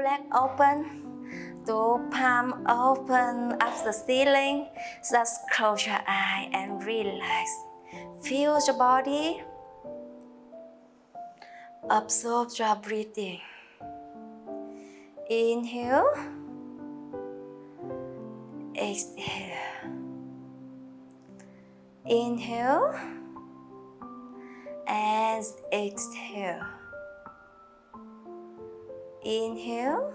leg open, two palm open up the ceiling. Just close your eye and relax. Feel your body. Absorb your breathing. Inhale. Exhale. Inhale and exhale. Inhale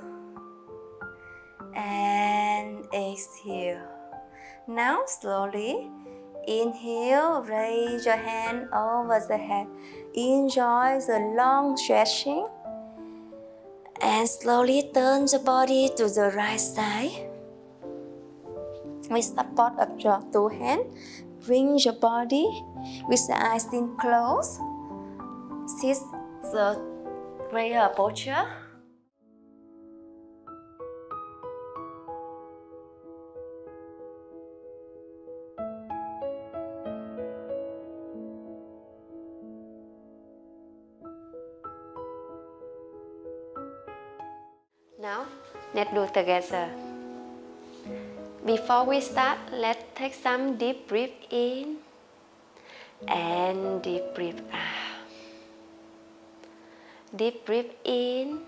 and exhale. Now slowly inhale, raise your hand over the head. Enjoy the long stretching and slowly turn the body to the right side. With support of your two hands, bring your body with the eyes still closed. Sit the prayer posture. Now, let's do together. Before we start, let's take some deep breath in and deep breath out. Deep breath in,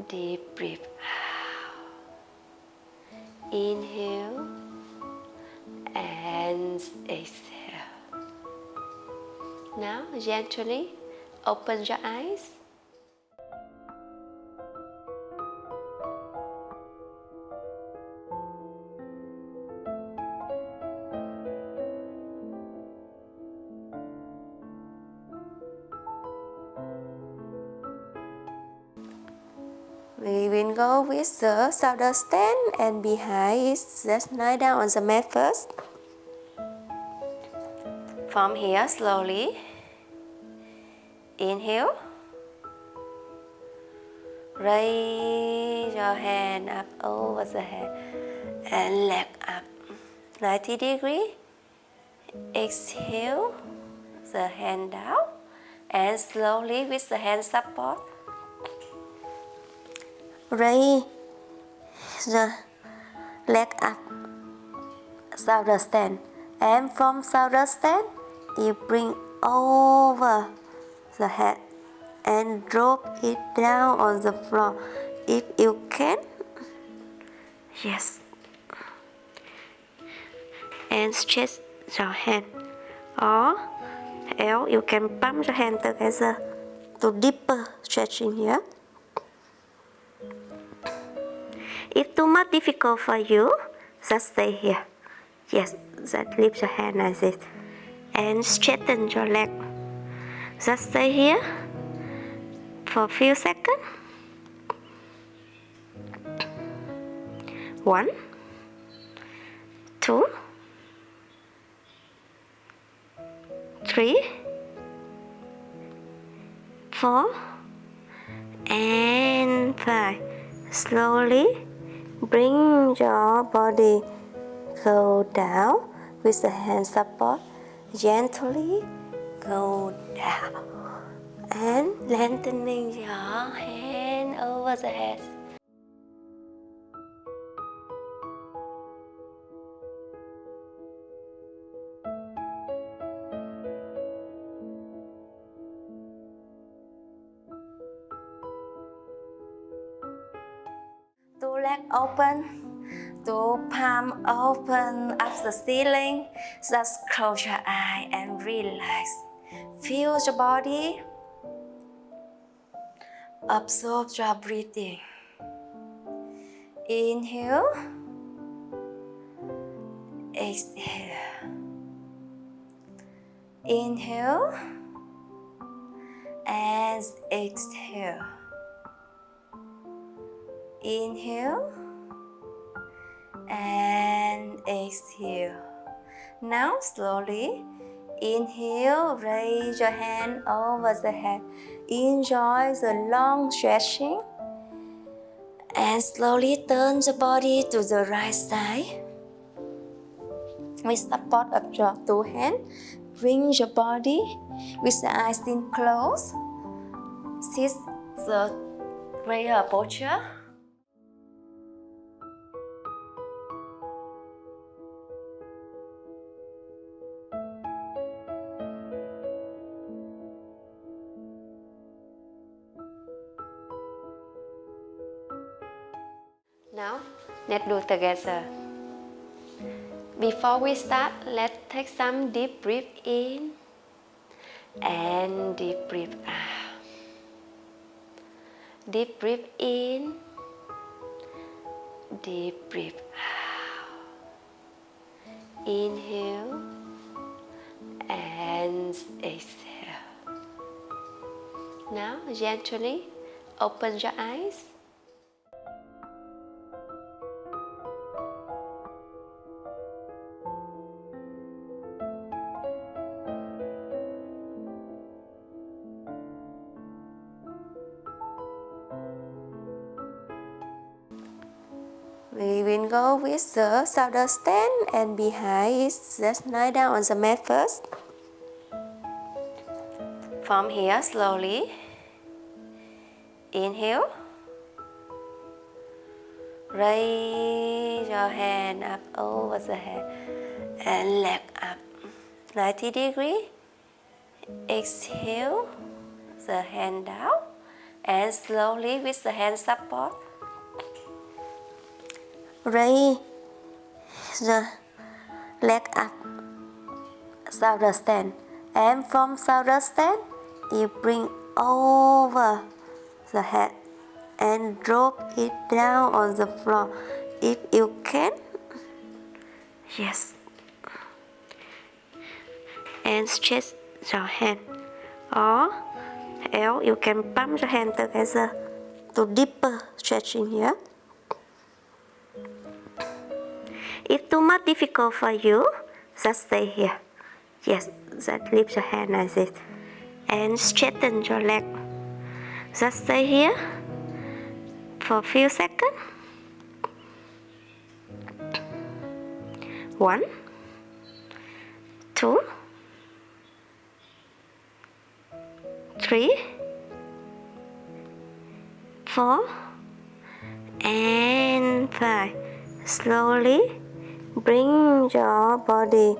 deep breath out. Inhale and exhale. Now, gently open your eyes. We will go with the shoulder stand and behind it, just lie down on the mat first. From here, slowly inhale. Raise your hand up over the head and leg up 90 degrees. Exhale, the hand down and slowly with the hand support. Raise the leg up, shoulder stand, and from shoulder stand, you bring over the head and drop it down on the floor if you can. Yes. And stretch your hand, or else you can pump your hand together to deeper stretching here. If too much difficult for you, just stay here. Yes, just lift your hand like this and straighten your leg. Just stay here for a few seconds. 1, 2, 3, 4, and 5. Slowly bring your body go down with the hand support. Gently go down and lengthening your hand over the head. Two legs open, two palm open up the ceiling. Just close your eye and relax. Feel your body. Absorb your breathing. Inhale. Exhale. Inhale and exhale. Inhale and exhale. Now slowly inhale, raise your hand over the head. Enjoy the long stretching and slowly turn the body to the right side. With support of your two hands, bring your body with the eyes still closed. Sit the Prayer posture. Now, let's do together. Before we start, let's take some deep breath in and deep breath out. Deep breath in, deep breath out. Inhale and exhale. Now, gently open your eyes. We will go with the shoulder stand and behind it, just lie down on the mat first. From here, slowly inhale. Raise your hand up over the head and leg up 90 degrees. Exhale, the hand down and slowly with the hand support. Raise the leg up, shoulder stand, and from shoulder stand, you bring over the head and drop it down on the floor if you can. Yes. And stretch your hand, or else you can pump your hand together to deeper stretching here. If too much difficult for you, just stay here. Yes, just lift your hand like this and straighten your leg. Just stay here for a few seconds. 1, 2, 3, 4, and 5. Slowly bring your body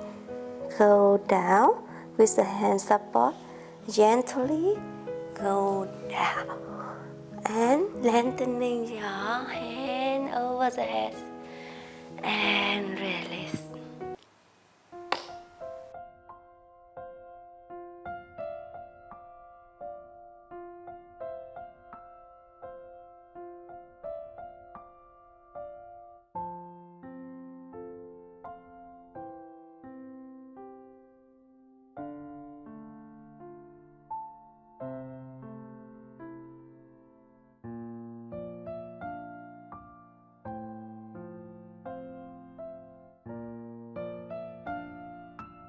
go down with the hand support. Gently go down and lengthening your hand over the head and release.